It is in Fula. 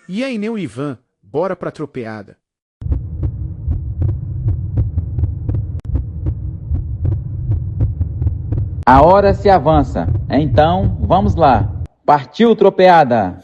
E aí, Neu e Ivan, bora pra tropeada. A hora se avança. Então, vamos lá. Partiu, tropeada!